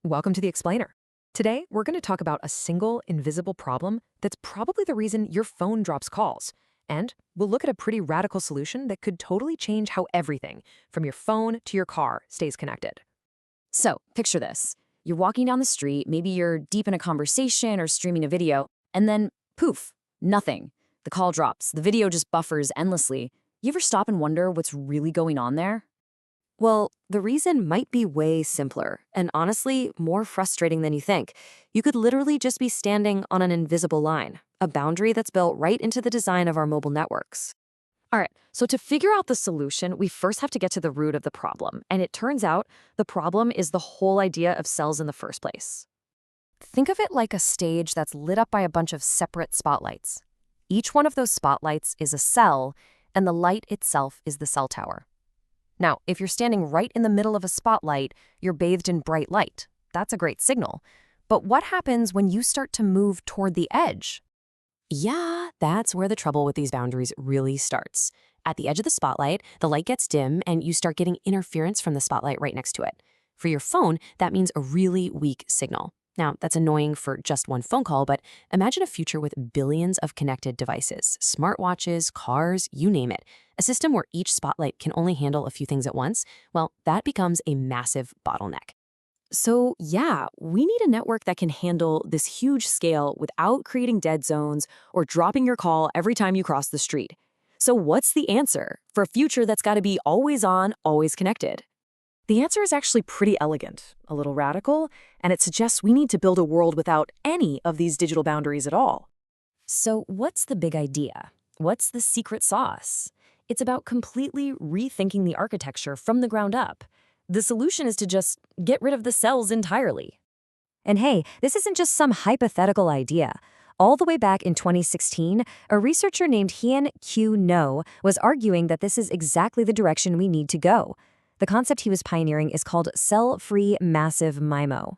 Welcome to the Explainer. Today, we're going to talk about a single, invisible problem that's probably the reason your phone drops calls. And we'll look at a pretty radical solution that could totally change how everything, from your phone to your car, stays connected. So, picture this. You're walking down the street, maybe you're deep in a conversation or streaming a video, and then poof, nothing. The call drops, the video just buffers endlessly. You ever stop and wonder what's really going on there? Well, the reason might be way simpler, and honestly, more frustrating than you think. You could literally just be standing on an invisible line, a boundary that's built right into the design of our mobile networks. All right, so to figure out the solution, we first have to get to the root of the problem. And it turns out the problem is the whole idea of cells in the first place. Think of it like a stage that's lit up by a bunch of separate spotlights. Each one of those spotlights is a cell, and the light itself is the cell tower. Now, if you're standing right in the middle of a spotlight, you're bathed in bright light. That's a great signal. But what happens when you start to move toward the edge? Yeah, that's where the trouble with these boundaries really starts. At the edge of the spotlight, the light gets dim and you start getting interference from the spotlight right next to it. For your phone, that means a really weak signal. Now, that's annoying for just one phone call, but imagine a future with billions of connected devices, smartwatches, cars, you name it. A system where each spotlight can only handle a few things at once. Well, that becomes a massive bottleneck. So yeah, we need a network that can handle this huge scale without creating dead zones or dropping your call every time you cross the street. So what's the answer for a future that's got to be always on, always connected? The answer is actually pretty elegant, a little radical, and it suggests we need to build a world without any of these digital boundaries at all. So what's the big idea? What's the secret sauce? It's about completely rethinking the architecture from the ground up. The solution is to just get rid of the cells entirely. And hey, this isn't just some hypothetical idea. All the way back in 2016, a researcher named Hien Q. No was arguing that this is exactly the direction we need to go. The concept he was pioneering is called cell-free Massive MIMO.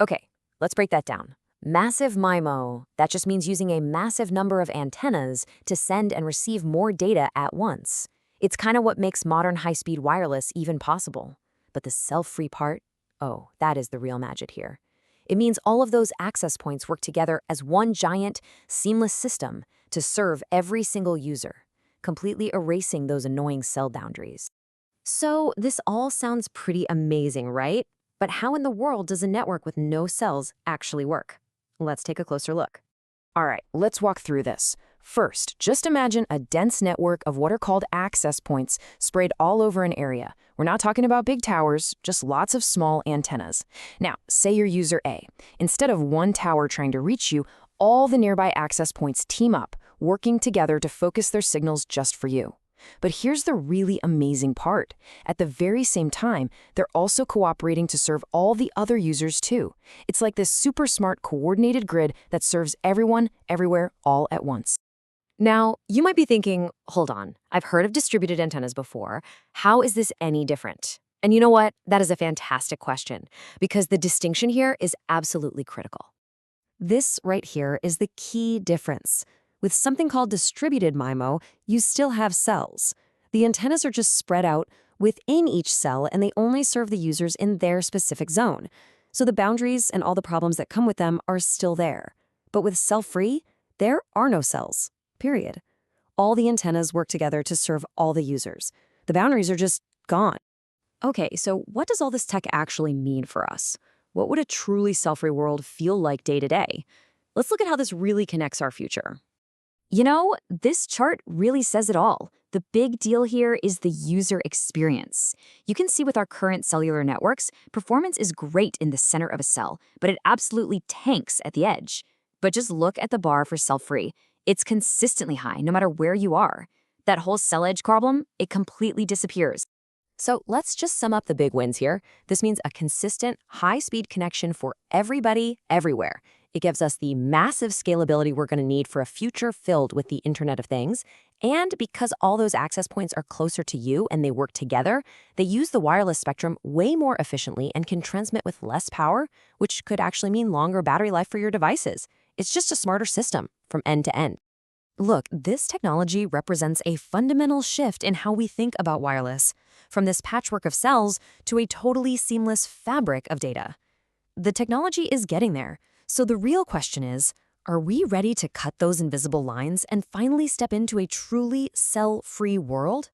Okay, let's break that down. Massive MIMO, that just means using a massive number of antennas to send and receive more data at once. It's kind of what makes modern high-speed wireless even possible. But the cell-free part, oh, that is the real magic here. It means all of those access points work together as one giant, seamless system to serve every single user, completely erasing those annoying cell boundaries. So this all sounds pretty amazing, right? But how in the world does a network with no cells actually work? Let's take a closer look. All right, let's walk through this. First, just imagine a dense network of what are called access points sprayed all over an area. We're not talking about big towers, just lots of small antennas. Now, say you're user A. Instead of one tower trying to reach you, all the nearby access points team up, working together to focus their signals just for you. But here's the really amazing part. At the very same time, they're also cooperating to serve all the other users too. It's like this super smart coordinated grid that serves everyone, everywhere, all at once. Now, you might be thinking, hold on, I've heard of distributed antennas before. How is this any different? And you know what? That is a fantastic question, because the distinction here is absolutely critical. This right here is the key difference. With something called distributed MIMO, you still have cells. The antennas are just spread out within each cell, and they only serve the users in their specific zone. So the boundaries and all the problems that come with them are still there. But with cell-free, there are no cells, period. All the antennas work together to serve all the users. The boundaries are just gone. Okay, so what does all this tech actually mean for us? What would a truly cell-free world feel like day to day? Let's look at how this really connects our future. You know, this chart really says it all. The big deal here is the user experience. You can see with our current cellular networks, performance is great in the center of a cell, but it absolutely tanks at the edge. But just look at the bar for cell-free. It's consistently high, no matter where you are. That whole cell edge problem, it completely disappears. So let's just sum up the big wins here. This means a consistent, high-speed connection for everybody, everywhere. It gives us the massive scalability we're going to need for a future filled with the Internet of Things. And because all those access points are closer to you and they work together, they use the wireless spectrum way more efficiently and can transmit with less power, which could actually mean longer battery life for your devices. It's just a smarter system from end to end. Look, this technology represents a fundamental shift in how we think about wireless, from this patchwork of cells to a totally seamless fabric of data. the technology is getting there. So the real question is, are we ready to cut those invisible lines and finally step into a truly cell-free world?